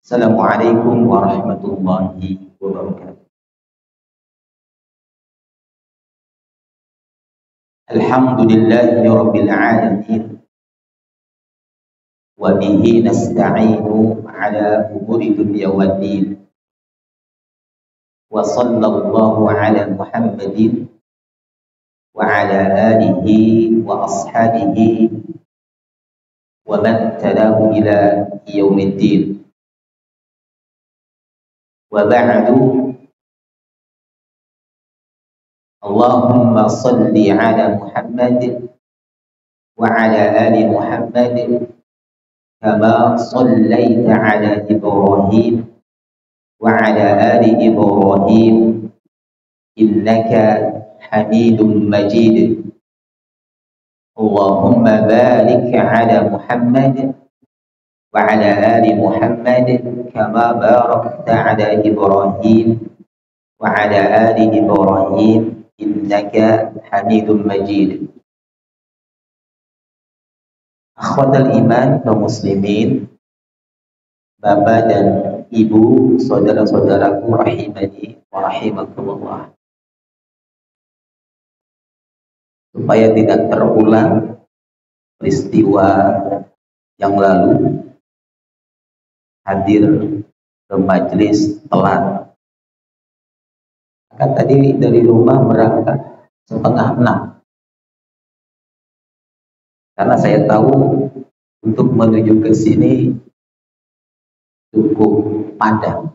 Assalamualaikum warahmatullahi wabarakatuh. Alhamdulillahi rabbil alamin wa bihi nasta'inu ala umuri dunya waddin wa sallallahu ala Muhammadin wa ala alihi wa ashabihi wa man tabi'ahum ila yaumiddin. Wa ba'du. Allahumma salli ala Muhammad wa ala ali Muhammad kama sallaita ala Ibrahim wa ala ali Ibrahim innaka Hamidum Majid. Allahumma barik ala Muhammad wa ala ali Muhammad kama barakta ala Ibrahim wa ala ali Ibrahim innaka Hamidum Majid. Akhwatal iman kaum muslimin, Bapak dan Ibu, saudara-saudaraku rahimani wa rahimakumullah. Supaya tidak terulang peristiwa yang lalu, hadir ke majelis telat. Kan tadi dari rumah berangkat 5:30, karena saya tahu untuk menuju ke sini cukup padat.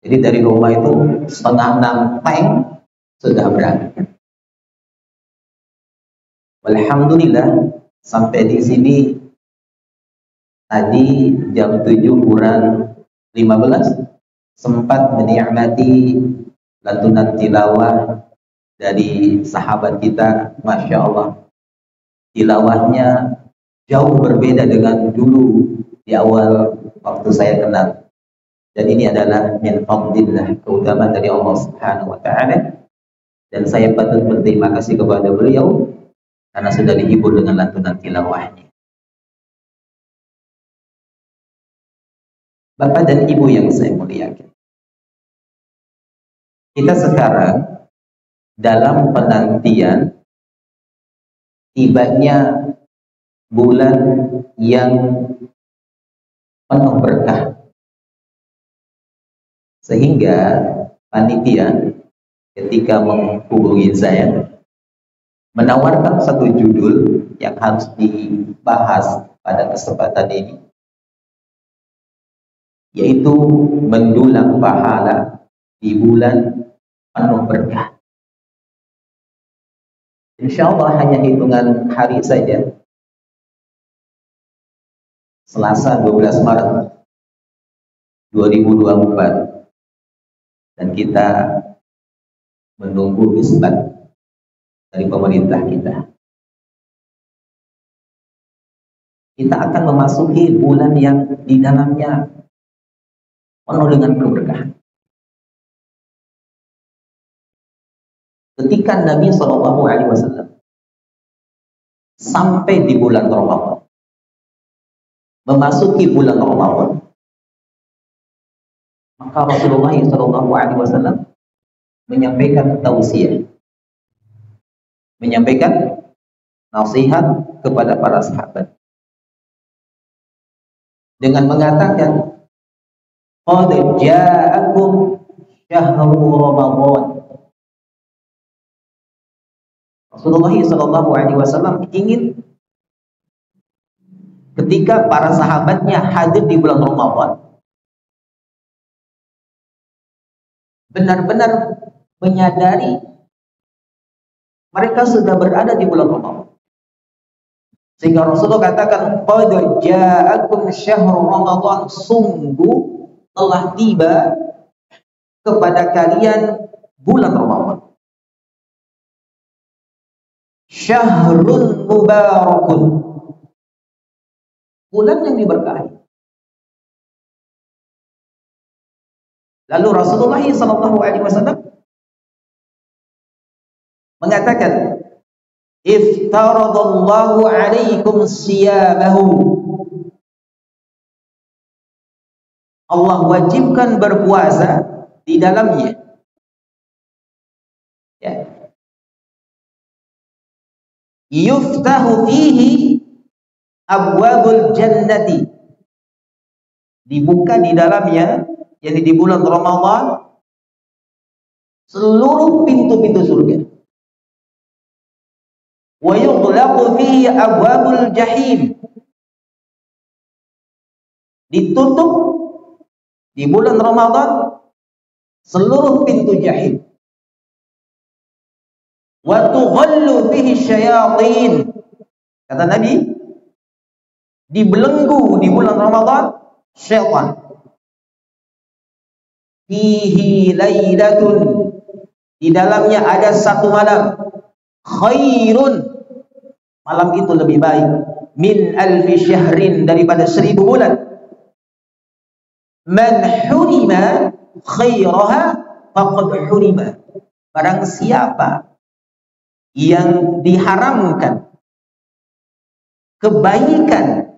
Jadi dari rumah itu 5:30 peng sudah berangkat. Alhamdulillah sampai di sini tadi jam 7:15 sempat menikmati lantunan tilawah dari sahabat kita. Masya Allah, tilawahnya jauh berbeda dengan dulu di awal waktu saya kenal. Dan ini adalah min fadlillah, keutamaan dari Allah Subhanahu wa Ta'ala. Dan saya patut berterima kasih kepada beliau karena sudah dihibur dengan lantunan tilawahnya. Bapak dan Ibu yang saya muliakan, kita sekarang dalam penantian tibanya bulan yang penuh berkah, sehingga panitia ketika menghubungi saya menawarkan satu judul yang harus dibahas pada kesempatan ini, yaitu mendulang pahala di bulan penuh berkah. Insya Allah hanya hitungan hari saja, Selasa 12 Maret 2024, dan kita menunggu isbat dari pemerintah kita. Kita akan memasuki bulan yang di dalamnya penuh dengan keberkahan. Ketika Nabi SAW sampai di bulan Ramadan, memasuki bulan Ramadan, maka Rasulullah SAW menyampaikan tausiah, menyampaikan nasihat kepada para sahabat dengan mengatakan, qad ja'akum syahrul Ramadan. Rasulullah SAW ingin ketika para sahabatnya hadir di bulan Ramadan, benar-benar menyadari mereka sudah berada di bulan Ramadan. Sehingga Rasulullah katakan, qad ja'akum syahrul Ramadan, sungguh telah tiba kepada kalian bulan Ramadan. Syahrul mubarakun, bulan yang diberkahi. Lalu Rasulullah SAW mengatakan, iftaradallahu alaikum siyamahu. Allah wajibkan berpuasa di dalamnya. Ya. Yuftahu fihi abwabul jannati. Dibuka di dalamnya, yakni di bulan Ramadan, seluruh pintu-pintu surga. Wa yughlaqu fihi abwabul jahim. Ditutup di bulan Ramadan seluruh pintu jahim. Wa tughallu fihi syayatin. Kata Nabi, dibelenggu di bulan Ramadan syaitan. Fihi lailatun, di dalamnya ada satu malam, khairun, malam itu lebih baik, min alfi syahrin, daripada 1000 bulan. Man hurima khairaha faqad hurima. Barang siapa yang diharamkan kebaikan,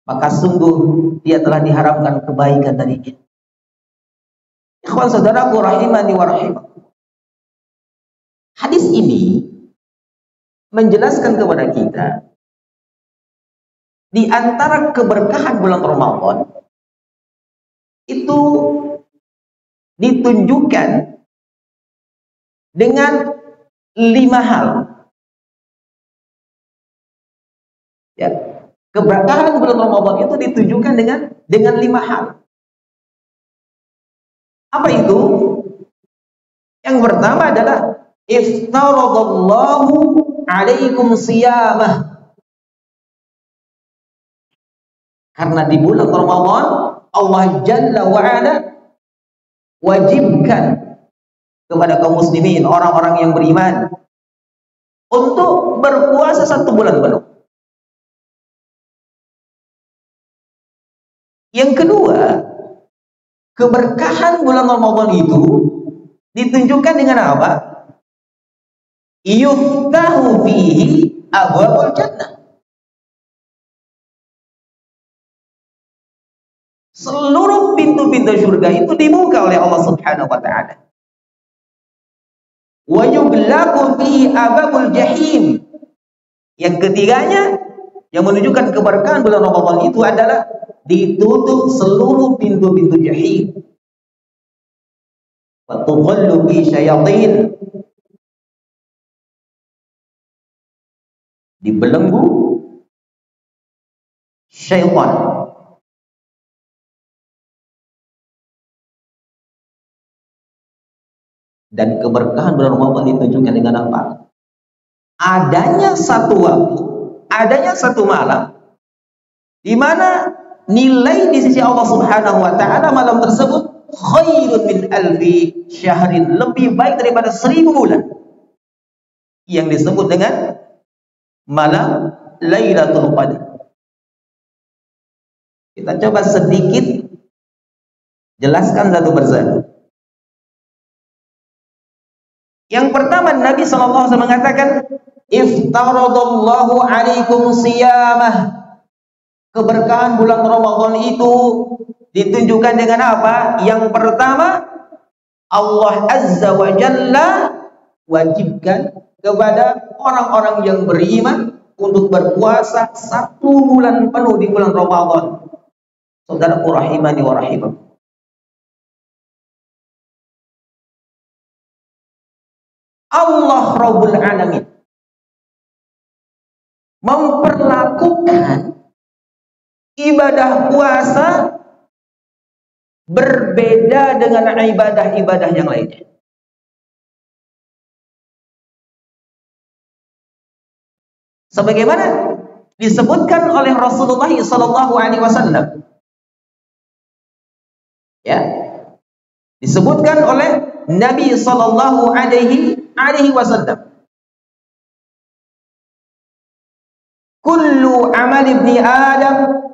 maka sungguh dia telah diharamkan kebaikan darinya. Ikhwan saudaraku rahimani wa rahimakum. Hadis ini menjelaskan kepada kita di antara keberkahan bulan Ramadan itu ditunjukkan dengan 5 hal. Ya, keberkahan bulan Ramadan itu ditunjukkan dengan 5 hal. Apa itu? Yang pertama adalah iftaradallahu alaikum siyamah. Karena di bulan Ramadan Allah Jalla wa'ala wajibkan kepada kaum muslimin, orang-orang yang beriman, untuk berpuasa 1 bulan penuh. Yang kedua, keberkahan bulan Ramadan itu ditunjukkan dengan apa? Yuftahu fihi abwabul jannah. Seluruh pintu-pintu surga itu dibuka oleh Allah Subhanahu wa taala. Wa yughlaqu fihi abwabul jahim. Yang ketiganya yang menunjukkan keberkahan bulan Ramadan itu adalah ditutup seluruh pintu-pintu jahim. Wa tughallu bi syayatin. Dibelenggu syaitan. Dan keberkahan bulan Ramadan ditunjukkan dengan apa? Adanya satu waktu, adanya satu malam, di mana nilai di sisi Allah Subhanahu wa taala malam tersebut khairun min alfi syahrin, lebih baik daripada 1000 bulan, yang disebut dengan malam Lailatul Qadar. Kita coba sedikit jelaskan satu persatu. Yang pertama, Nabi SAW mengatakan iftaradallahu alaikum siyamah. Keberkahan bulan Ramadan itu ditunjukkan dengan apa? Yang pertama, Allah Azza wa Jalla wajibkan kepada orang-orang yang beriman untuk berpuasa 1 bulan penuh di bulan Ramadan. Saudaraku rahimani wa rahimakum. Allah Rabbul Alamin memperlakukan ibadah puasa berbeda dengan ibadah-ibadah yang lainnya. Sebagaimana disebutkan oleh Rasulullah SAW, ya, disebutkan oleh Nabi Sallallahu Alaihi Wasallam, kullu amal ibni Adam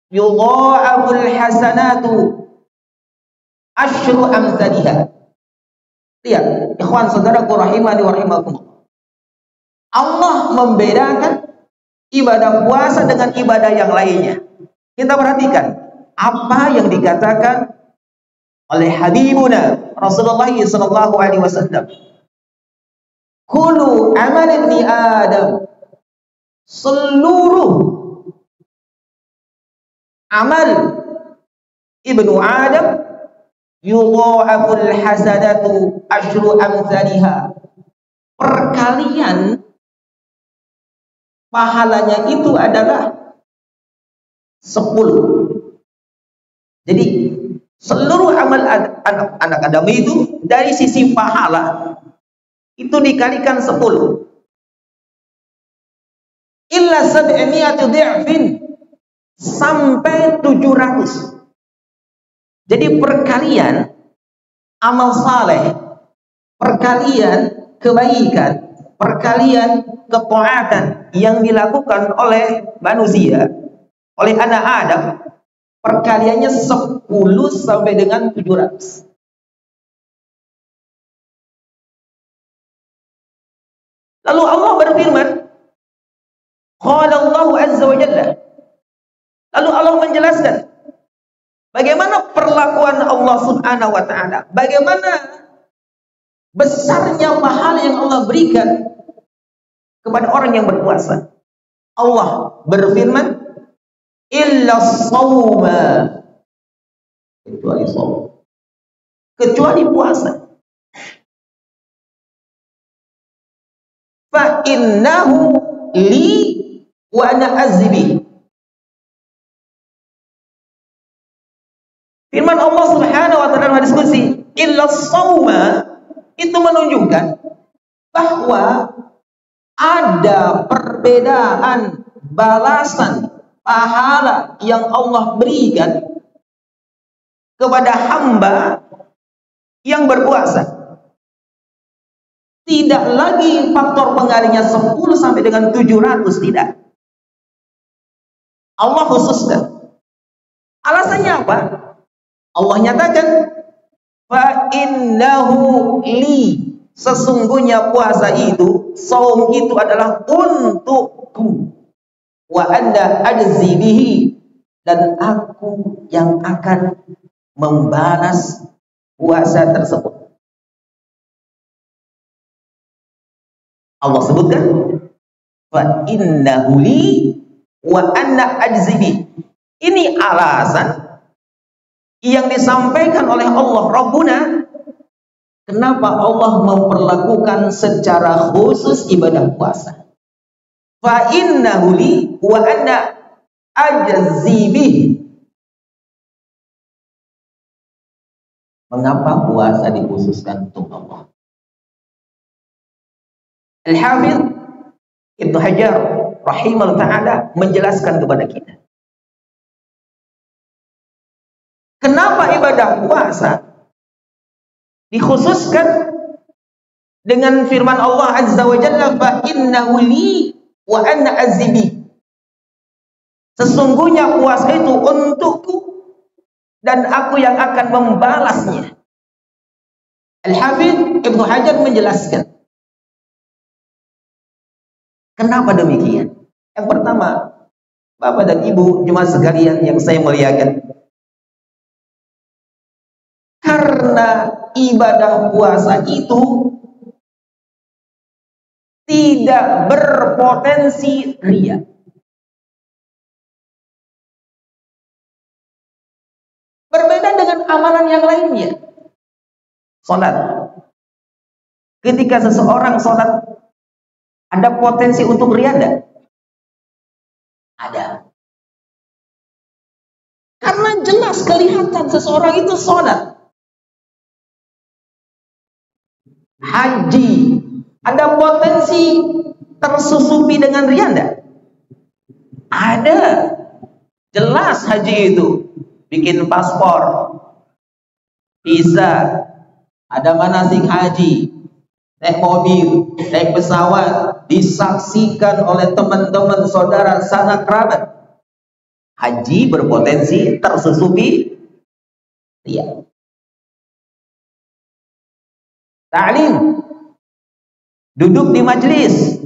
yudha'aful hasanatu asyru amsalihha. Lihat, ikhwan saudaraku rahimani wa rahimakumullah. Allah membedakan ibadah puasa dengan ibadah yang lainnya. Kita perhatikan, apa yang dikatakan oleh Habibuna Rasulullah sallallahu alaihi wasallam. Kullu amal ibni Adam, seluruh amal ibnu Adam yudha'aful hasanatu asyru amsalha. Perkalian pahalanya itu adalah 10. Jadi seluruh amal anak Adam itu dari sisi pahala itu dikalikan 10. Illa 700 dhi'fin, sampai 700. Jadi perkalian amal saleh, perkalian kebaikan, perkalian ketaatan yang dilakukan oleh manusia, oleh anak Adam, perkaliannya 10 sampai dengan 700. Lalu Allah berfirman, qala Allah azza wa jalla. Lalu Allah menjelaskan bagaimana perlakuan Allah subhanahu wa ta'ala, bagaimana besarnya pahala yang Allah berikan kepada orang yang berpuasa. Allah berfirman, illa shawma, kecuali shaum, kecuali puasa. Fa innahu li wa ana azbi. Firman Allah subhanahu wa ta'ala dalam hadis qudsi, illa shawma, itu menunjukkan bahwa ada perbedaan balasan pahala yang Allah berikan kepada hamba yang berpuasa. Tidak lagi faktor pengalinya 10 sampai dengan 700, tidak. Allah khususkan. Alasannya apa? Allah nyatakan, fa innahu li, sesungguhnya puasa itu, saum itu adalah untukku, wa anna ajzi bihi, dan aku yang akan membalas puasa tersebut. Allah sebutkan, fa innahu li wa anna ajzi bihi. Ini alasan yang disampaikan oleh Allah Rabbuna, kenapa Allah memperlakukan secara khusus ibadah puasa. Fa innahu li wa anna ajzi bihi. Mengapa puasa dikhususkan untuk Allah? Al-Hafidz Ibnu Hajar rahimahullah ta'ala menjelaskan kepada kita, kenapa ibadah puasa dikhususkan dengan firman Allah azza wa jalla, fa innahu li wa anna azbi. Sesungguhnya puasa itu untukku dan aku yang akan membalasnya. Al-Hafidz Ibnu Hajar menjelaskan kenapa demikian. Yang pertama, Bapak dan Ibu jemaah sekalian yang saya muliakan, karena ibadah puasa itu tidak berpotensi riya. Berbeda dengan amalan yang lainnya. Salat. Ketika seseorang salat, ada potensi untuk riya enggak? Ada. Karena jelas kelihatan seseorang itu salat. Haji, ada potensi tersusupi dengan riya enggak? Ada. Jelas haji itu. Bikin paspor, visa, ada manasik haji, naik mobil, naik pesawat, disaksikan oleh teman-teman, saudara, sanak kerabat. Haji berpotensi tersusupi riya. Ta'lim, duduk di majelis,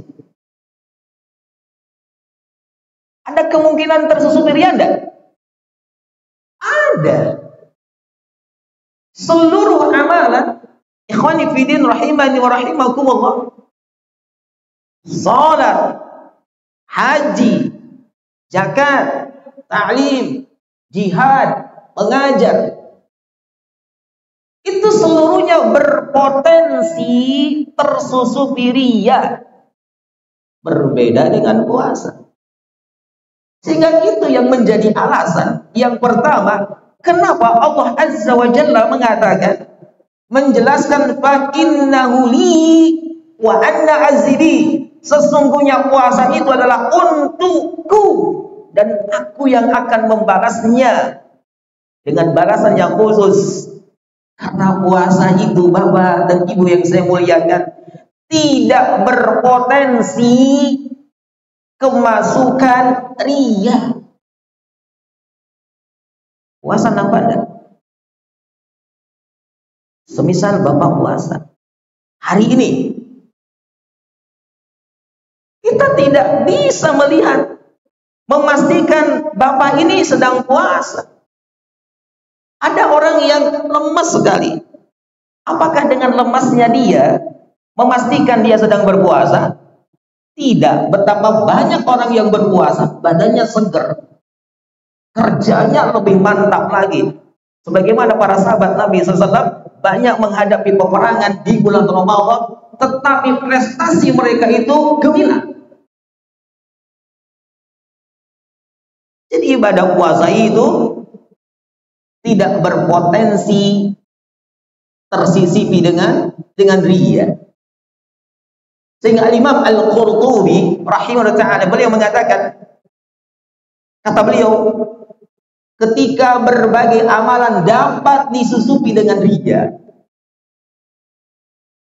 ada kemungkinan tersusupi riya enggak? ada. Seluruh amalan, ikhwani fiddin rahimani wa rahimakumullah, salat, haji, zakat, ta'lim, jihad, mengajar, itu seluruhnya berpotensi tersusupi riya. Berbeda dengan puasa. Sehingga itu yang menjadi alasan yang pertama, kenapa Allah Azza wa Jalla mengatakan, menjelaskan fa innahu li wa anna azibi, sesungguhnya puasa itu adalah untukku dan aku yang akan membalasnya dengan balasan yang khusus. Karena puasa itu, Bapak dan Ibu yang saya muliakan, tidak berpotensi kemasukan riya. Puasa nampak enggak? Semisal Bapak puasa hari ini, kita tidak bisa melihat, memastikan Bapak ini sedang puasa. Ada orang yang lemas sekali. Apakah dengan lemasnya dia memastikan dia sedang berpuasa? Tidak. Betapa banyak orang yang berpuasa, badannya seger, kerjanya lebih mantap lagi. Sebagaimana para sahabat Nabi SAW banyak menghadapi peperangan di bulan Ramadan, tetapi prestasi mereka itu gemilang. Jadi ibadah puasa itu tidak berpotensi tersisipi dengan riya. Sehingga Imam Al-Qurtubi rahimahullah ta'ala, beliau mengatakan, kata beliau, ketika berbagai amalan dapat disusupi dengan riya,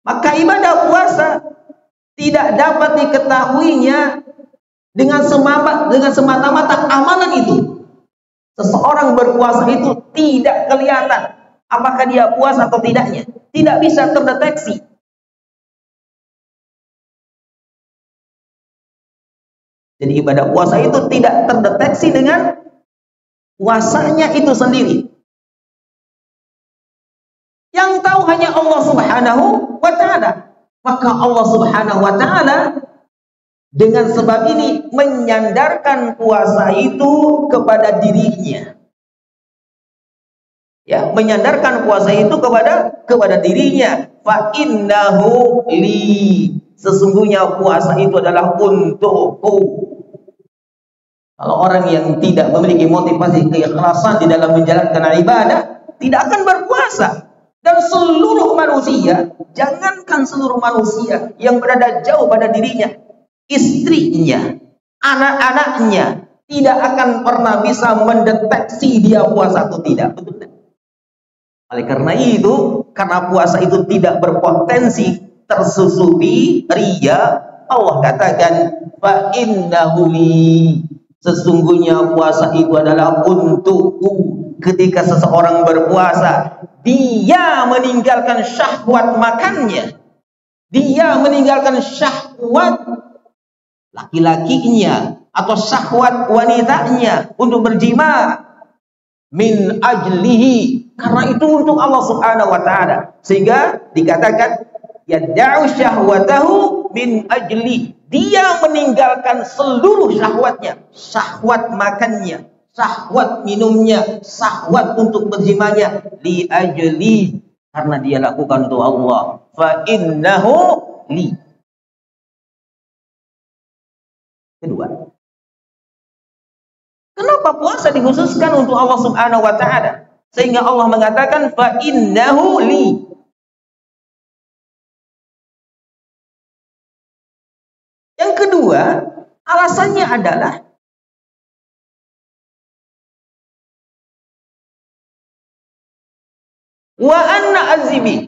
maka ibadah puasa tidak dapat diketahuinya dengan semata-mata amalan itu. Seseorang berpuasa itu tidak kelihatan apakah dia puasa atau tidaknya, tidak bisa terdeteksi. Jadi ibadah puasa itu tidak terdeteksi dengan puasanya itu sendiri. Yang tahu hanya Allah Subhanahu wa ta'ala. Maka Allah Subhanahu wa ta'ala dengan sebab ini menyandarkan puasa itu kepada dirinya. Ya, menyandarkan puasa itu kepada dirinya. Fa innahu li, sesungguhnya puasa itu adalah untukku. Kalau orang yang tidak memiliki motivasi keikhlasan di dalam menjalankan ibadah, tidak akan berpuasa. Dan seluruh manusia, jangankan seluruh manusia yang berada jauh pada dirinya, istrinya, anak-anaknya, tidak akan pernah bisa mendeteksi dia puasa atau tidak. Betul tidak? Oleh karena itu, karena puasa itu tidak berpotensi tersusupi riya, Allah katakan fa innahu li, sesungguhnya puasa itu adalah untukku. Ketika seseorang berpuasa, dia meninggalkan syahwat makannya, dia meninggalkan syahwat laki-lakinya atau syahwat wanitanya untuk berjima, min ajlihi, karena itu untuk Allah Subhanahu wa ta'ala. Sehingga dikatakan yad'u syahwatahu min ajli, dia meninggalkan seluruh syahwatnya, syahwat makannya, syahwat minumnya, syahwat untuk berjimanya, li ajli, karena dia lakukan untuk Allah. Fa innahu li. Kedua, kenapa puasa dikhususkan untuk Allah Subhanahu wa ta'ala? Sehingga Allah mengatakan fa innahu li. Yang kedua, alasannya adalah wa anna azibi.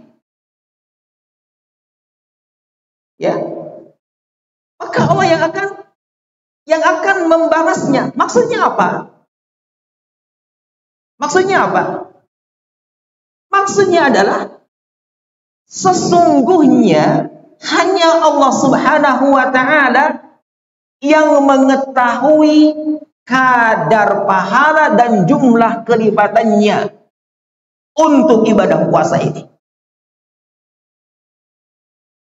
Ya. Maka Allah yang akan membalasnya. Maksudnya apa? Maksudnya apa? Maksudnya adalah sesungguhnya hanya Allah Subhanahu wa ta'ala yang mengetahui kadar pahala dan jumlah kelipatannya untuk ibadah puasa ini.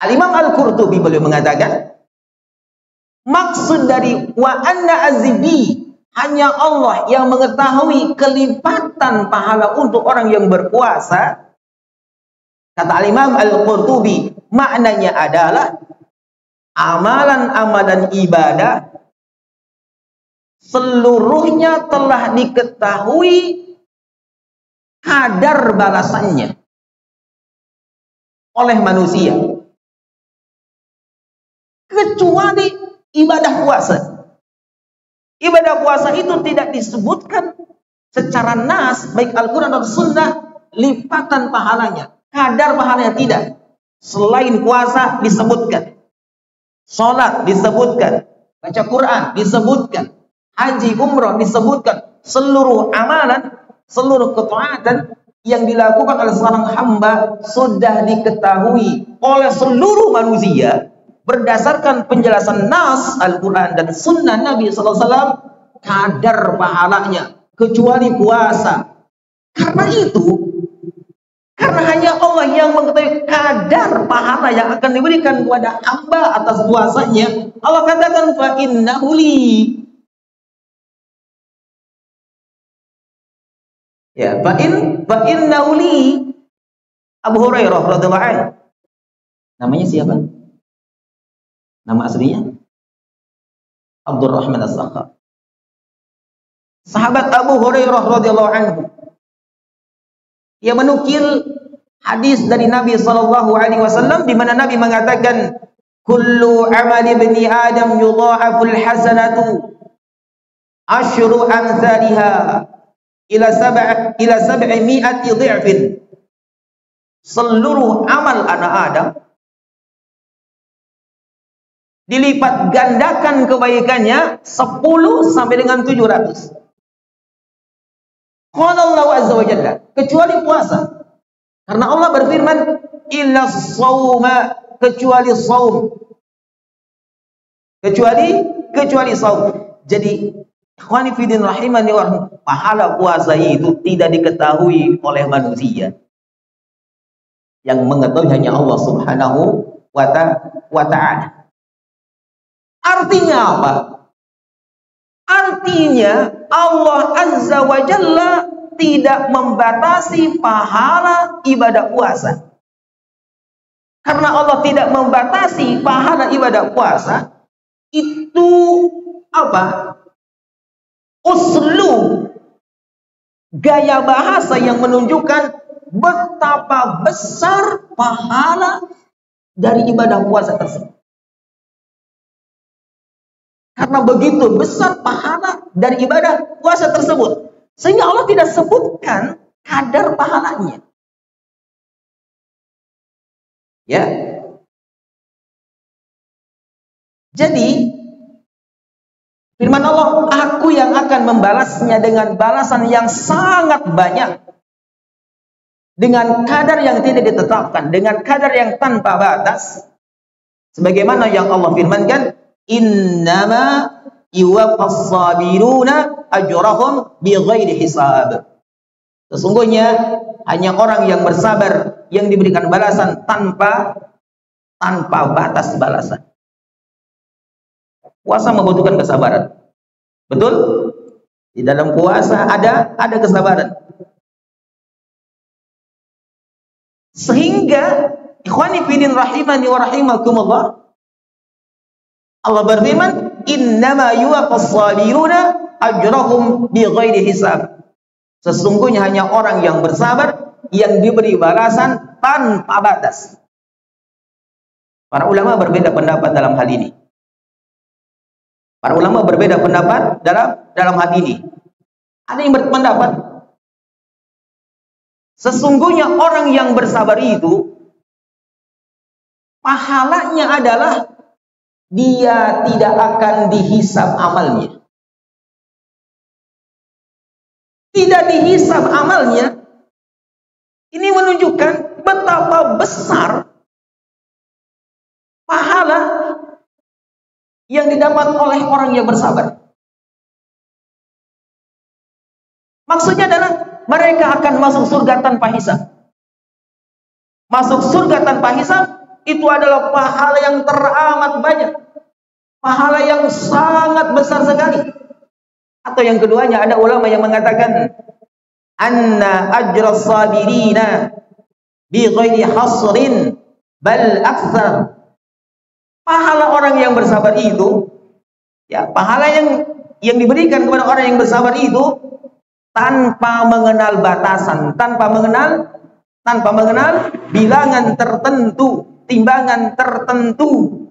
Al-Imam Al-Qurtubi beliau mengatakan, maksud dari wa anna azibi, hanya Allah yang mengetahui kelipatan pahala untuk orang yang berpuasa. Kata Al-Imam Al-Qurtubi, maknanya adalah amalan-amalan ibadah seluruhnya telah diketahui kadar balasannya oleh manusia, kecuali ibadah puasa. Ibadah puasa itu tidak disebutkan secara nas, baik Al-Quran atau Sunnah, lipatan pahalanya, kadar pahalanya tidak. Selain puasa disebutkan, sholat disebutkan, baca Quran disebutkan, haji umrah disebutkan, seluruh amalan, seluruh ketaatan yang dilakukan oleh seorang hamba sudah diketahui oleh seluruh manusia berdasarkan penjelasan nas Al-Quran dan Sunnah Nabi SAW, kadar pahalanya, kecuali puasa. Karena itu, karena hanya Allah yang mengetahui kadar pahala yang akan diberikan kepada hamba atas puasanya, Allah katakan fa innahu li. Ya, fa innahu li. Abu Hurairah radhiyallahu anhu. Namanya siapa? Nama aslinya Abdurrahman As-Sakhar. Sahabat Abu Hurairah radhiyallahu anhu, ia menukil hadis dari Nabi sallallahu alaihi wasallam di mana Nabi mengatakan, kullu amali ibni Adam yudha'aful hasanatu asyru amsalha ila sab'imi'ati dhi'fin. Seluruh amal anak Adam dilipat gandakan kebaikannya 10 sampai dengan 700. Qala Allah azza wa jalla, kecuali puasa. Karena Allah berfirman, illa shauma, kecuali shaum. Kecuali shaum. Jadi ikhwani fillah rahimani wa pahala puasa itu tidak diketahui oleh manusia. Yang mengetahui hanya Allah Subhanahu wa ta'ala. Artinya apa? Artinya Allah Azza wa Jalla tidak membatasi pahala ibadah puasa. Karena Allah tidak membatasi pahala ibadah puasa, itu apa? Uslub, gaya bahasa yang menunjukkan betapa besar pahala dari ibadah puasa tersebut. Karena begitu besar pahala dari ibadah puasa tersebut, sehingga Allah tidak sebutkan kadar pahalanya. Ya. Jadi firman Allah, aku yang akan membalasnya dengan balasan yang sangat banyak, dengan kadar yang tidak ditetapkan, dengan kadar yang tanpa batas, sebagaimana yang Allah firmankan, innama yuwaffas sabiruna ajrahum bighairi hisab. Sesungguhnya hanya orang yang bersabar yang diberikan balasan tanpa batas balasan. Puasa membutuhkan kesabaran. Betul? Di dalam puasa ada kesabaran. Sehingga ikhwani fillah rahimani wa rahimakumullah, Allah berfirman, innama yuwaffas sabiruna ajrahum bighairi hisab. Sesungguhnya hanya orang yang bersabar yang diberi balasan tanpa batas. Para ulama berbeda pendapat dalam hal ini. Para ulama berbeda pendapat dalam hal ini. Ada yang berpendapat sesungguhnya orang yang bersabar itu pahalanya adalah dia tidak akan dihisab amalnya. Tidak dihisab amalnya. Ini menunjukkan betapa besar pahala yang didapat oleh orang yang bersabar. Maksudnya adalah mereka akan masuk surga tanpa hisab. Masuk surga tanpa hisab itu adalah pahala yang teramat banyak. Pahala yang sangat besar sekali. Atau yang keduanya, ada ulama yang mengatakan anna ajra sabirina bi ghairi hasrin bal aktsar. Pahala orang yang bersabar itu, ya, pahala yang diberikan kepada orang yang bersabar itu tanpa mengenal batasan, tanpa mengenal bilangan tertentu, timbangan tertentu.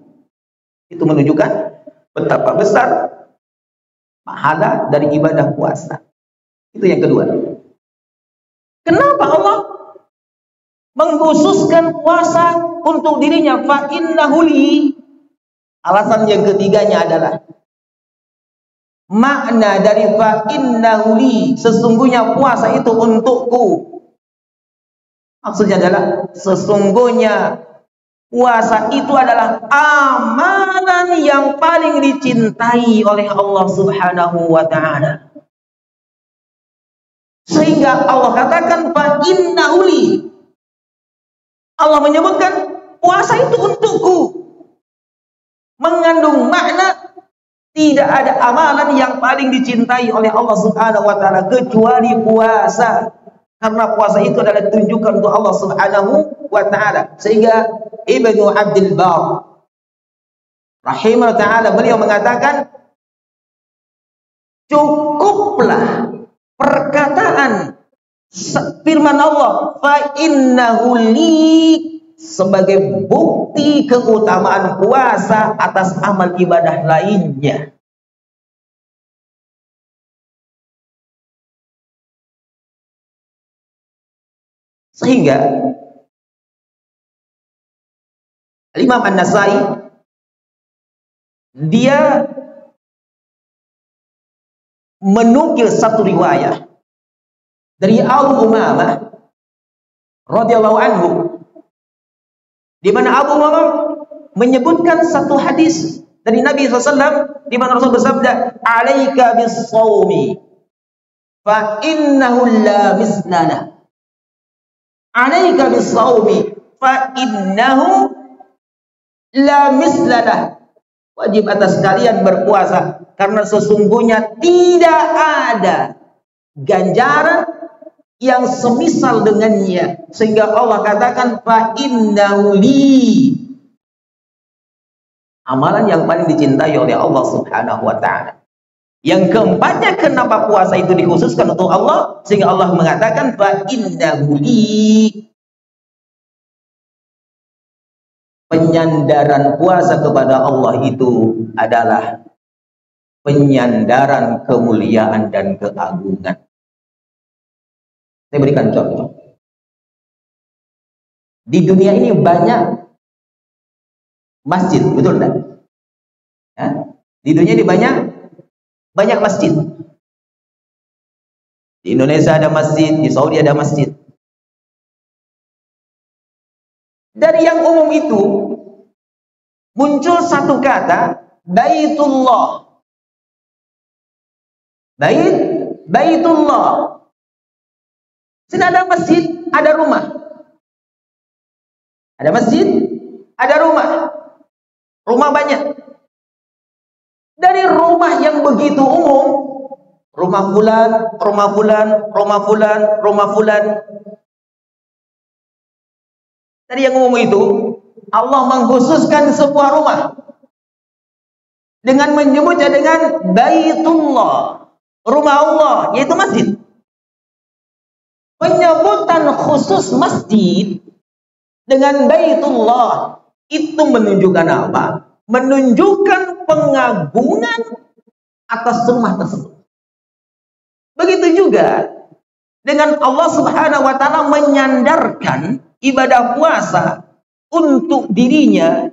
Itu menunjukkan betapa besar pahala dari ibadah puasa. Itu yang kedua. Kenapa Allah mengkhususkan puasa untuk dirinya? Fa innahu li. Alasan yang ketiganya adalah makna dari fa innahu li, sesungguhnya puasa itu untukku. Maksudnya adalah sesungguhnya puasa itu adalah amalan yang paling dicintai oleh Allah Subhanahu wa ta'ala. Sehingga Allah katakan fa innahu li. Allah menyebutkan puasa itu untukku. Mengandung makna tidak ada amalan yang paling dicintai oleh Allah Subhanahu wa ta'ala kecuali puasa. Karena puasa itu adalah tunjukan untuk Allah Subhanahu wa ta'ala. Sehingga Ibnu Abdul Bar rahimahullah ta'ala, beliau mengatakan cukuplah perkataan firman Allah fa innahu li sebagai bukti keutamaan puasa atas amal ibadah lainnya. Sehingga Imam An-Nasai dia menukil satu riwayat dari Abu Umamah radhiyallahu anhu, di mana Abu Umamah menyebutkan satu hadis dari Nabi SAW, di mana Rasul bersabda, "Alaika bis-shaumi fa innahu la mislana." Alaika bis-shaumi fa innahu la mislana. Wajib atas kalian berpuasa karena sesungguhnya tidak ada ganjaran yang semisal dengannya. Sehingga Allah katakan fa innahu li, amalan yang paling dicintai oleh Allah Subhanahu wa ta'ala. Yang keempatnya, kenapa puasa itu dikhususkan untuk Allah? Sehingga Allah mengatakan fa innahu li. Penyandaran puasa kepada Allah itu adalah penyandaran kemuliaan dan keagungan. Saya berikan contoh. Di dunia ini banyak masjid, betul tidak? Ya? Di dunia ini banyak masjid. Di Indonesia ada masjid, di Saudi ada masjid. Dari yang umum itu muncul satu kata Baitullah. Baitullah. Tidak ada masjid, ada rumah. Ada masjid, ada rumah. Rumah banyak. Dari rumah yang begitu umum, rumah fulan, rumah fulan, rumah fulan, rumah fulan. Dari yang umum itu, Allah mengkhususkan sebuah rumah dengan menyebutnya dengan Baitullah, rumah Allah, yaitu masjid. Penyebutan khusus masjid dengan Baitullah itu menunjukkan apa? Menunjukkan pengagungan atas rumah tersebut. Begitu juga dengan Allah Subhanahu wa ta'ala menyandarkan ibadah puasa untuk dirinya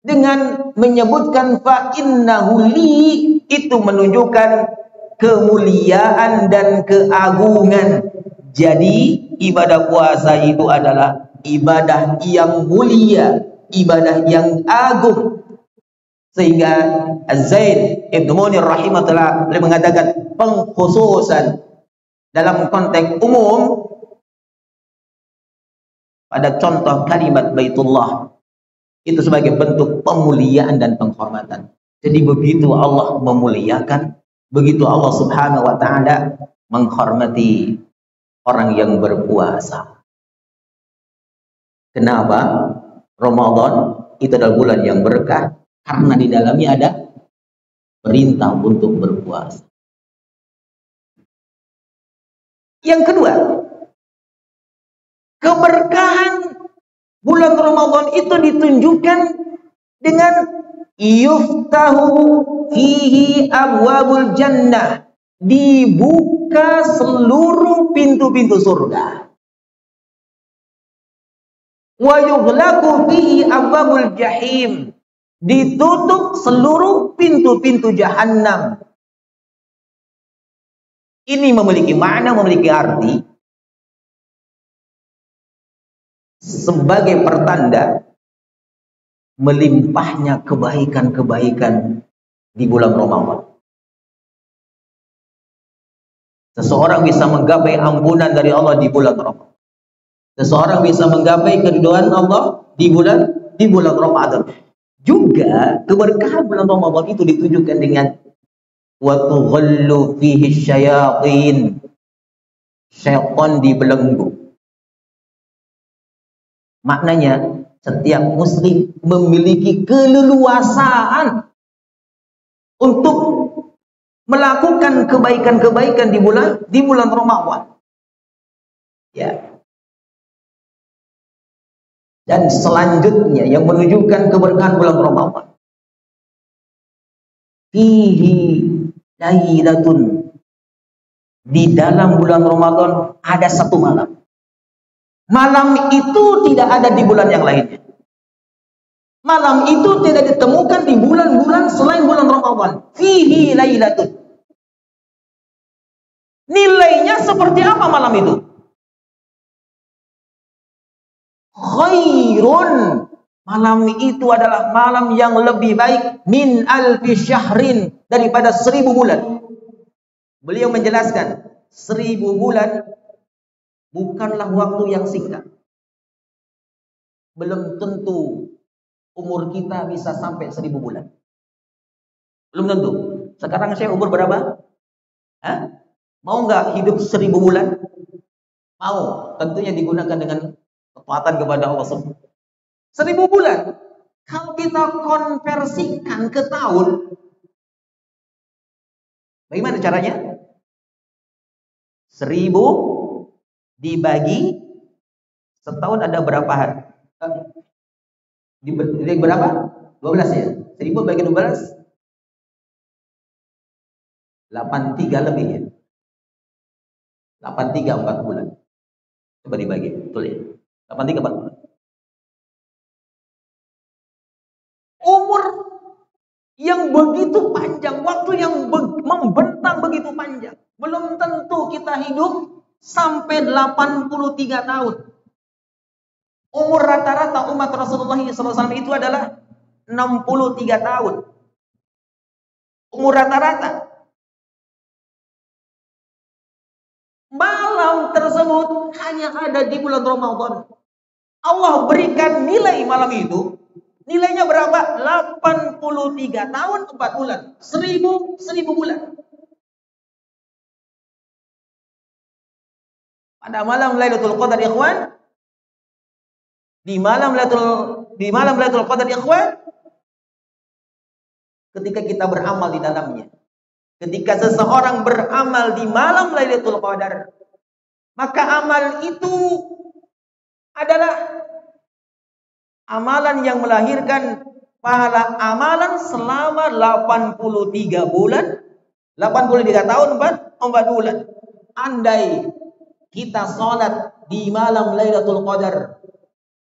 dengan menyebutkan fa innahu li, itu menunjukkan kemuliaan dan keagungan. Jadi ibadah puasa itu adalah ibadah yang mulia, ibadah yang agung. Sehingga Az-Zaid Ibnu Munir rahimahullah beliau mengatakan pengkhususan dalam konteks umum pada contoh kalimat Baitullah itu sebagai bentuk pemuliaan dan penghormatan. Jadi begitu Allah memuliakan, begitu Allah Subhanahu wa taala menghormati orang yang berpuasa. Kenapa? Ramadan itu adalah bulan yang berkah karena di dalamnya ada perintah untuk berpuasa. Yang kedua, keberkahan bulan Ramadan itu ditunjukkan dengan yuftahu fihi abwabul jannah, dibuka seluruh pintu-pintu surga. Wa yughlaqu fihi abwabul jahim, ditutup seluruh pintu-pintu jahanam. Ini memiliki makna, memiliki arti sebagai pertanda melimpahnya kebaikan-kebaikan di bulan Ramadan. Seseorang bisa menggapai ampunan dari Allah di bulan Ramadan. Seseorang bisa menggapai keridhaan Allah di bulan Ramadan. Juga keberkahan bulan Ramadan itu ditunjukkan dengan wa tughallu fihi syayatin. Syaitan dibelenggu. Maknanya setiap muslim memiliki keleluasaan untuk melakukan kebaikan-kebaikan di bulan Ramadan. Ya. Dan selanjutnya yang menunjukkan keberkahan bulan Ramadan. Fihi lailatun. Di dalam bulan Ramadan ada satu malam. Malam itu tidak ada di bulan yang lainnya. Malam itu tidak ditemukan di bulan-bulan selain bulan Ramadan. Fihi lailatun. Nilainya seperti apa malam itu? Khairun. Malam itu adalah malam yang lebih baik min alfi syahrin, daripada 1000 bulan. Beliau menjelaskan 1000 bulan bukanlah waktu yang singkat. Belum tentu umur kita bisa sampai 1000 bulan. Belum tentu. Sekarang saya umur berapa? Hah? Mau nggak hidup 1000 bulan? Mau. Tentunya digunakan dengan ketaatan kepada Allah. 1000 bulan. Kalau kita konversikan ke tahun, bagaimana caranya? 1000 dibagi setahun ada berapa hari? Dibagi berapa? 12 ya. 1000 bagi 12 83 lebih ya. 83 4 bulan. Coba dibagi, betul ya. 83 4 bulan. Umur yang begitu panjang, waktu yang membentang begitu panjang. Belum tentu kita hidup sampai 83 tahun. Umur rata-rata umat Rasulullah SAW itu adalah 63 tahun. Umur rata-rata. Malam tersebut hanya ada di bulan Ramadan. Allah berikan nilai malam itu. Nilainya berapa? 83 tahun 4 bulan. 1000 bulan. Pada malam Lailatul Qadar ikhwan, di malam Lailatul Qadar ikhwan, ketika kita beramal di dalamnya, ketika seseorang beramal di malam Lailatul Qadar, maka amal itu adalah amalan yang melahirkan pahala amalan selama 83 bulan, 83 tahun 4 bulan. Andai kita sholat di malam Lailatul Qadar,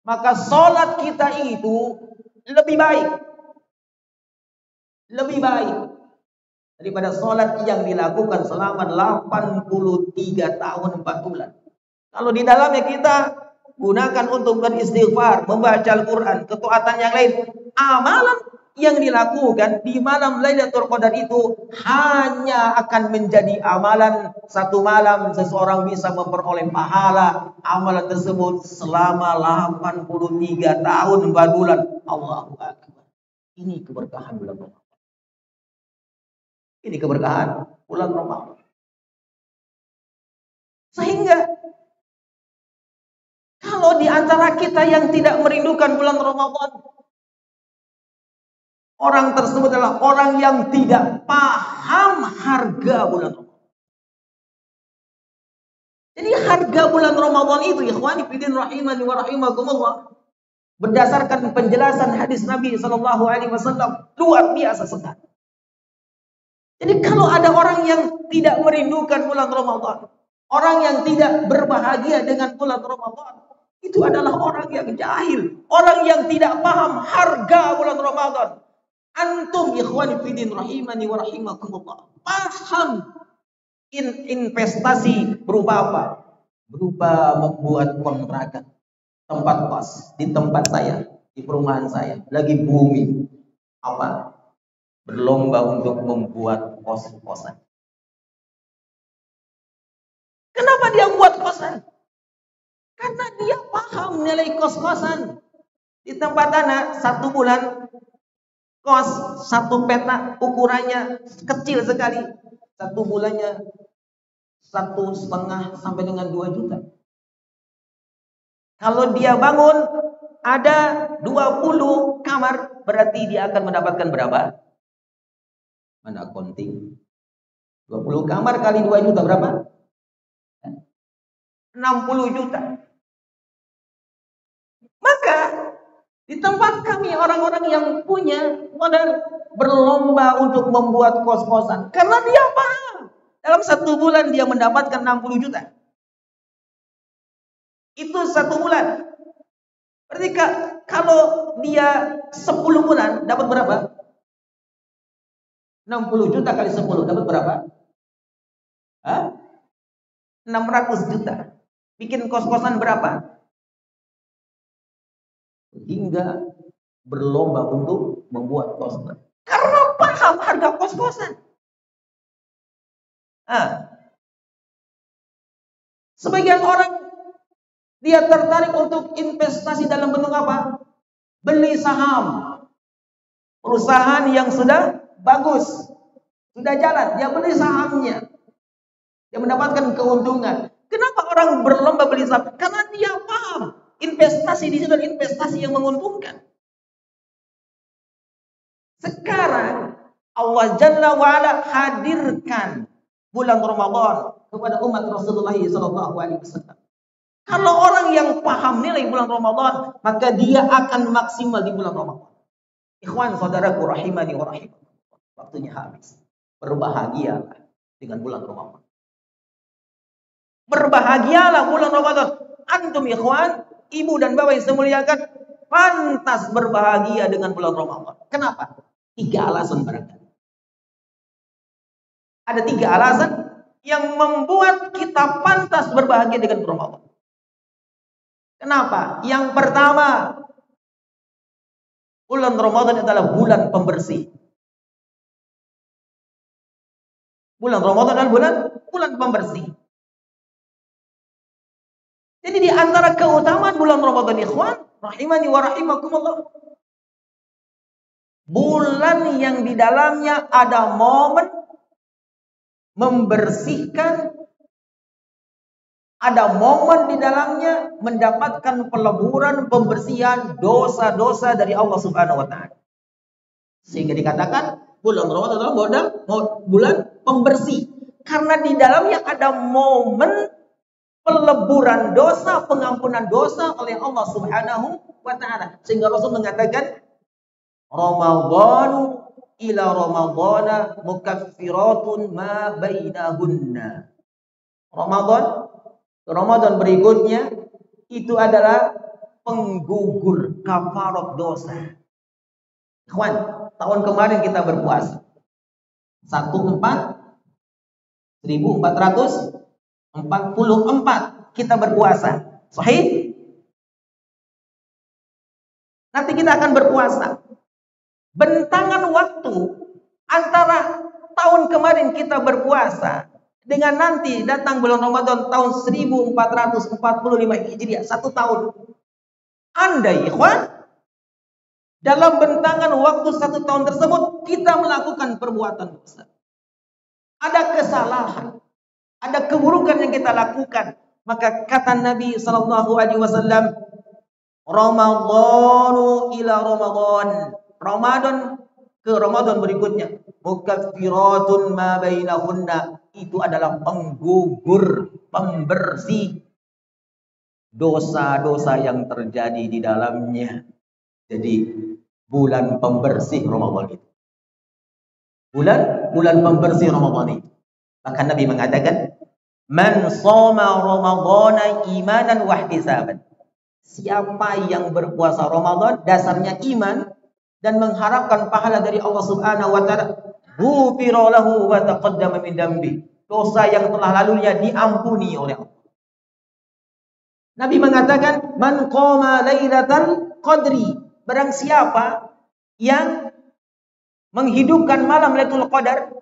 maka sholat kita itu lebih baik daripada sholat yang dilakukan selama 83 tahun 4 bulan. Kalau di dalamnya kita gunakan untuk beristighfar, membaca Al-Quran, ketaatan yang lain, amalan yang dilakukan di malam Lailatul Qadar itu hanya akan menjadi amalan satu malam. Seseorang bisa memperoleh pahala amalan tersebut selama 83 tahun 4 bulan. Allahu Akbar. Ini keberkahan bulan Ramadan. Ini keberkahan bulan Ramadan. Sehingga kalau di antara kita yang tidak merindukan bulan Ramadan, orang tersebut adalah orang yang tidak paham harga bulan Ramadan. Jadi harga bulan Ramadan itu, ikhwani fillah rahimani wa rahimakumullah, berdasarkan penjelasan hadis Nabi sallallahu alaihi wasallam, luar biasa sekali. Jadi kalau ada orang yang tidak merindukan bulan Ramadan, orang yang tidak berbahagia dengan bulan Ramadan, itu adalah orang yang jahil, orang yang tidak paham harga bulan Ramadan. Antum ikhwani fillah rahimani wa rahimakumullah, paham investasi berupa apa? Berupa membuat kontrakan tempat kos di tempat saya, di perumahan saya, lagi booming apa? Berlomba untuk membuat kos-kosan. Kenapa dia buat kosan? Karena dia paham nilai kos-kosan. Di tempat anak 1 bulan kos 1 petak ukurannya kecil sekali. 1 bulannya 1,5 sampai dengan 2 juta. Kalau dia bangun ada 20 kamar, berarti dia akan mendapatkan berapa? Mana accounting? 20 kamar kali 2 juta berapa? 60 juta. Maka di tempat kami orang-orang yang punya modal berlomba untuk membuat kos-kosan. Karena dia paham. Dalam 1 bulan dia mendapatkan 60 juta. Itu 1 bulan. Berarti kalau dia 10 bulan dapat berapa? 60 juta kali 10 dapat berapa? 600 juta. Bikin kos-kosan berapa? Hingga berlomba untuk membuat kos-kosan. Karena paham harga kos-kosan. Sebagian orang dia tertarik untuk investasi dalam bentuk apa? Beli saham. Perusahaan yang sudah bagus, sudah jalan, dia beli sahamnya. Dia mendapatkan keuntungan. Kenapa orang berlomba beli saham? Karena dia paham investasi di situ adalah investasi yang menguntungkan. Sekarang Allah Jalla wa'ala hadirkan bulan Ramadan kepada umat Rasulullah SAW. Kalau orang yang paham nilai bulan Ramadan, maka dia akan maksimal di bulan Ramadan. Ikhwan saudaraku rahimani wa rahimakumullah. Waktunya habis. Berbahagialah dengan bulan Ramadan. Berbahagialah bulan Ramadan. Antum ikhwan, ibu dan bapak yang saya muliakan, pantas berbahagia dengan bulan Ramadan. Kenapa? 3 alasan barangkali. Ada 3 alasan yang membuat kita pantas berbahagia dengan bulan Ramadan. Kenapa? Yang pertama, bulan Ramadan adalah bulan pembersih. Bulan Ramadan adalah bulan pembersih. Jadi di antara keutamaan bulan Ramadan ikhwan, rahimani wa rahimakumullah, bulan yang di dalamnya ada momen membersihkan, ada momen di dalamnya mendapatkan peleburan, pembersihan dosa-dosa dari Allah Subhanahu wa taala. Sehingga dikatakan bulan Ramadan adalah bulan pembersih. Karena di dalamnya ada momen peleburan dosa, pengampunan dosa oleh Allah Subhanahu wa taala. Sehingga Rasul mengatakan, Ramadhanu ila Ramadhana mukaffiratun ma bainahunna. Ramadan berikutnya itu adalah penggugur kafarat dosa. Ikhwan, tahun kemarin kita berpuasa 1444 kita berpuasa. Sahih? Nanti kita akan berpuasa Bentangan waktu antara tahun kemarin kita berpuasa dengan nanti datang bulan Ramadan tahun 1445 Hijriah, 1 tahun. Andai ikhwan, dalam bentangan waktu 1 tahun tersebut kita melakukan perbuatan dosa, ada kesalahan, ada keburukan yang kita lakukan, maka kata Nabi Shallallahu Alaihi Wasallam, Ramadhanu ila Ramadan, Ramadan ke Ramadan berikutnya, mukaffiratun ma bainahunna, itu adalah penggugur, pembersih dosa-dosa yang terjadi di dalamnya. Jadi bulan pembersih Ramadan itu. Bulan pembersih Ramadan itu. Maka Nabi mengatakan, man shoma Ramadhana imanan wa ihtisaban. Siapa yang berpuasa Ramadan dasarnya iman dan mengharapkan pahala dari Allah Subhanahu wa taala, ghufira lahu wa taqaddama min dambi. Dosa yang telah lalunya diampuni oleh Allah. Nabi mengatakan, man qama lailatal qadri, barang siapa yang menghidupkan malam Lailatul Qadar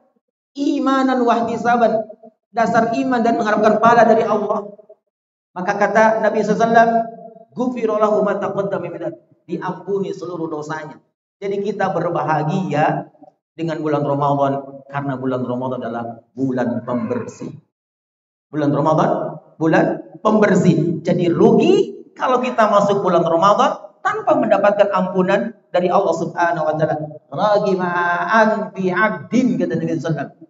imanan wa ihtisaban, dasar iman dan mengharapkan pahala dari Allah, maka kata Nabi SAW, ghufira lahu ma taqaddama min dambi, diampuni seluruh dosanya. Jadi kita berbahagia dengan bulan Ramadan karena bulan Ramadan adalah bulan pembersih. Bulan Ramadan bulan pembersih. Jadi rugi kalau kita masuk bulan Ramadan tanpa mendapatkan ampunan dari Allah Subhanahu wa taala. Ragima'an fi 'abdin, kata Nabi sallallahu,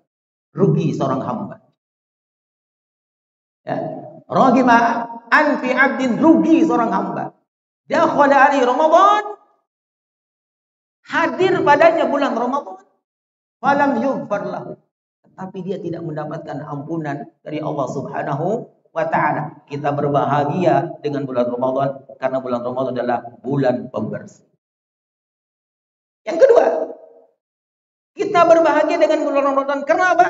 rugi seorang hamba. Ya. Ragima'an fi 'abdin, rugi seorang hamba. Dakhala alaihi Ramadan, hadir padanya bulan Ramadan, falam yughfar lahu, tapi dia tidak mendapatkan ampunan dari Allah Subhanahu wa ta'ala. Kita berbahagia dengan bulan Ramadan karena bulan Ramadan adalah bulan pembersih. Yang kedua, kita berbahagia dengan bulan Ramadan karena apa?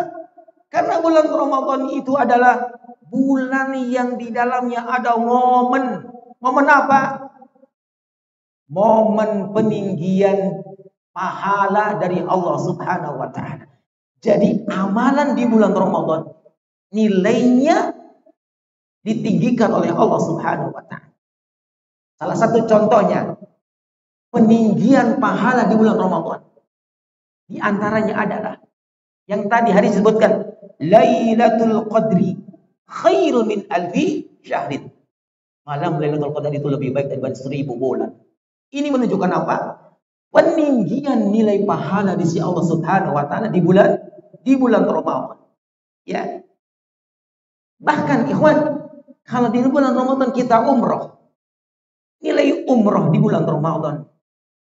Karena bulan Ramadan itu adalah bulan yang di dalamnya ada momen. Momen apa? Momen peninggian pahala dari Allah Subhanahu wa ta'ala. Jadi amalan di bulan Ramadan nilainya ditinggikan oleh Allah Subhanahu wa ta'ala. Salah satu contohnya peninggian pahala di bulan Ramadan. Di antaranya adalah yang tadi hari disebutkan, Lailatul Qadri khairun min alfi syahrin. Malam Lailatul Qadar itu lebih baik daripada 1000 bulan. Ini menunjukkan apa? Peninggian nilai pahala di sisi Allah Subhanahu wa ta'ala di bulan Ramadan. Ya. Bahkan ikhwan, kalau di bulan Ramadan kita umroh, nilai umroh di bulan Ramadan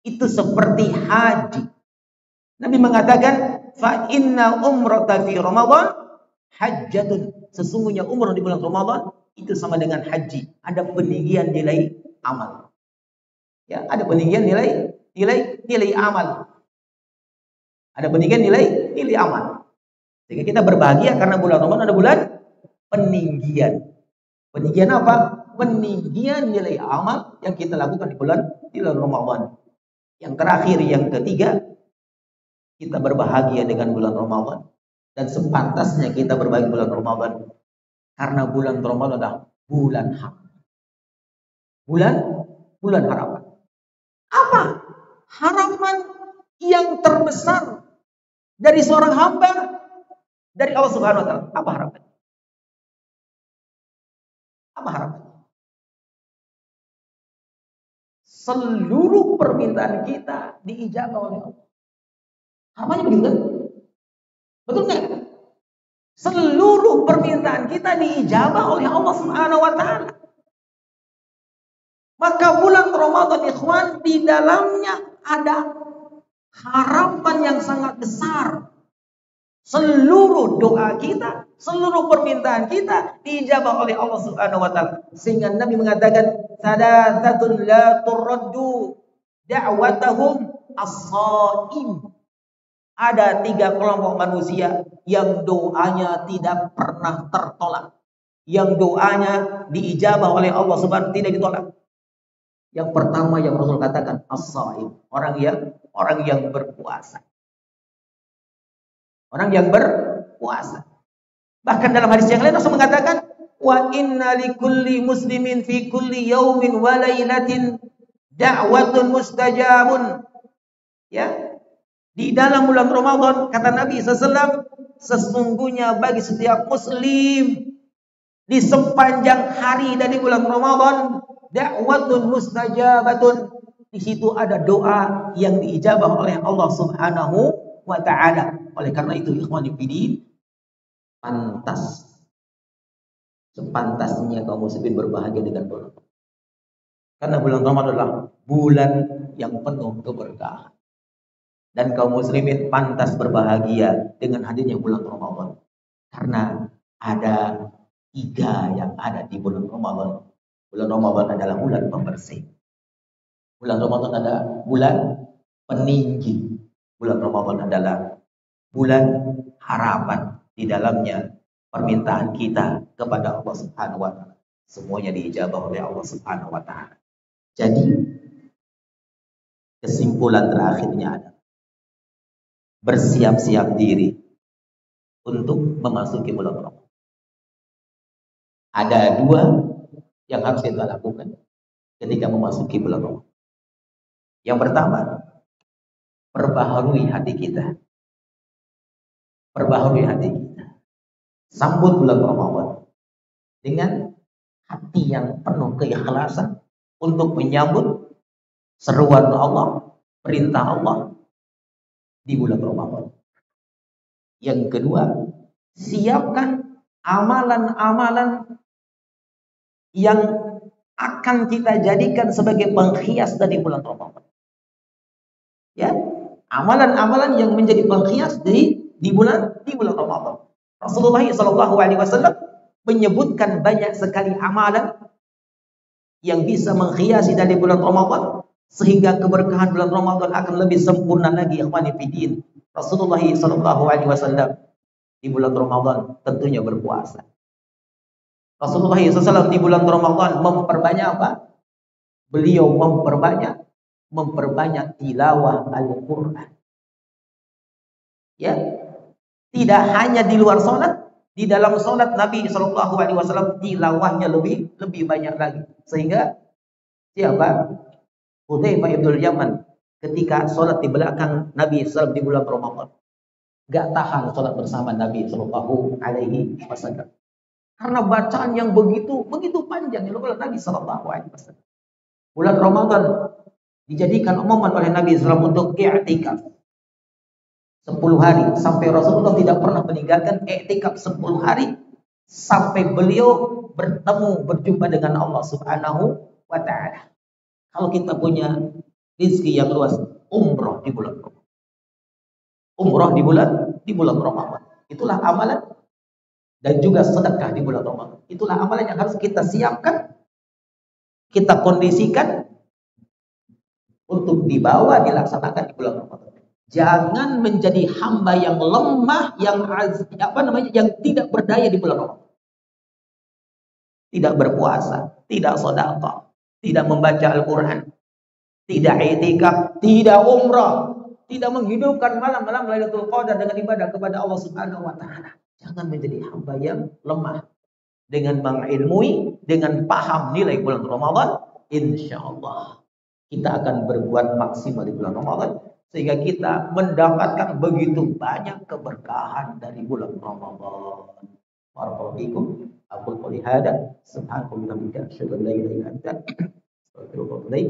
itu seperti haji. Nabi mengatakan, fa inna umrata fi Ramadan hajjatun. Sesungguhnya umroh di bulan Ramadan itu sama dengan haji. Ada peninggian nilai amal. Ya, ada peninggian nilai amal. Ada peninggian nilai amal. Sehingga kita berbahagia karena bulan Ramadan ada bulan peninggian. Peninggian apa? Peninggian nilai amal yang kita lakukan di bulan Ramadan. Yang terakhir, yang ketiga, kita berbahagia dengan bulan Ramadan. Dan sepantasnya kita berbagi bulan Ramadan. Karena bulan Ramadan adalah bulan harapan. Bulan harapan. Apa? Harapan yang terbesar dari seorang hamba dari Allah Subhanahu wa ta'ala. Apa harapan? Apa harapan? Seluruh permintaan kita diijabah oleh Allah. Harapannya begitu kan? Betul nggak? Seluruh permintaan kita diijabah oleh Allah Subhanahu wa ta'ala. Maka bulan Ramadan ikhwan, di dalamnya ada harapan yang sangat besar. Seluruh doa kita, seluruh permintaan kita diijabah oleh Allah Subhanahu wa ta'ala. Sehingga Nabi mengatakan, sadatun la turaddu da'watahum as-shaim. Ada 3 kelompok manusia yang doanya tidak pernah tertolak. Yang doanya diijabah oleh Allah Subhanahu wa ta'ala, tidak ditolak. Yang pertama yang Rasul katakan as-shaim, orang yang berpuasa. Orang yang berpuasa. Bahkan dalam hadis yang lain Rasul mengatakan, wa inna likulli muslimin fi kulli yaumin wa lailatin da'watun mustajabun. Ya. Di dalam bulan Ramadan kata Nabi SAW, sesungguhnya bagi setiap muslim di sepanjang hari dari bulan Ramadan da'watun mustajabatun. Di situ ada doa yang diijabah oleh Allah Subhanahu wa taala. Oleh karena itu ikhwani fillah, sepantasnya kaum muslimin berbahagia dengan bulan Ramadan. Karena bulan Ramadan adalah bulan yang penuh keberkahan. Dan kaum muslimin pantas berbahagia dengan hadirnya bulan Ramadan. Karena ada 3 yang ada di bulan Ramadan. Bulan Ramadan adalah bulan pembersih. Bulan Ramadan adalah bulan peninggi. Bulan Ramadan adalah bulan harapan. Di dalamnya permintaan kita kepada Allah Subhanahu wa taala semuanya diijabah oleh Allah Subhanahu wa taala. Jadi kesimpulan terakhirnya adalah bersiap-siap diri untuk memasuki bulan Ramadan. Ada 2 yang harus kita lakukan ketika memasuki bulan Ramadan. Yang pertama, perbaharui hati kita. Perbaharui hati kita. Sambut bulan Ramadan dengan hati yang penuh keikhlasan untuk menyambut seruan Allah, perintah Allah di bulan Ramadan. Yang kedua, siapkan amalan-amalan yang akan kita jadikan sebagai penghias dari bulan Ramadan. Ya, amalan-amalan yang menjadi penghias di bulan Ramadan. Rasulullah SAW menyebutkan banyak sekali amalan yang bisa menghiasi dari bulan Ramadan sehingga keberkahan bulan Ramadan akan lebih sempurna lagi. Rasulullah SAW di bulan Ramadan tentunya berpuasa. Rasulullah SAW di bulan Ramadan memperbanyak apa? Beliau memperbanyak tilawah Al-Quran. Ya, tidak hanya di luar sholat, di dalam sholat Nabi SAW tilawahnya lebih banyak lagi. Sehingga siapa? Hudzaifah ibn Yaman ketika sholat di belakang Nabi SAW di bulan Ramadan, gak tahan sholat bersama Nabi SAW karena bacaan yang begitu panjang yang dilakukan Nabi SAW. Bulan Ramadan dijadikan momen oleh Nabi SAW untuk i'tikaf 10 hari, sampai Rasulullah tidak pernah meninggalkan i'tikaf 10 hari sampai beliau berjumpa dengan Allah Subhanahu wa taala. Kalau kita punya rezeki yang luas, umroh di bulan Ramadan. Umroh di bulan Ramadan. Itulah amalan, dan juga sedekah di bulan Ramadan. Itulah amalan yang harus kita siapkan, kita kondisikan untuk dibawa dilaksanakan di bulan Ramadan. Jangan menjadi hamba yang lemah, yang tidak berdaya di bulan Ramadan. Tidak berpuasa, tidak sedekah, tidak membaca Al-Quran, tidak i'tikaf, tidak umrah, tidak menghidupkan malam-malam Lailatul Qadar dengan ibadah kepada Allah Subhanahu wa taala. Jangan menjadi hamba yang lemah. Dengan mengilmui, dengan paham nilai bulan Ramadan, insyaallah kita akan berbuat maksimal di bulan Ramadan sehingga kita mendapatkan begitu banyak keberkahan dari bulan Ramadan. Barakallahu fikum. Aku qouli hada subhanallahi wa bihamdihi asyhadu an la ilaha illa anta astaghfiruka wa atubu ilaik.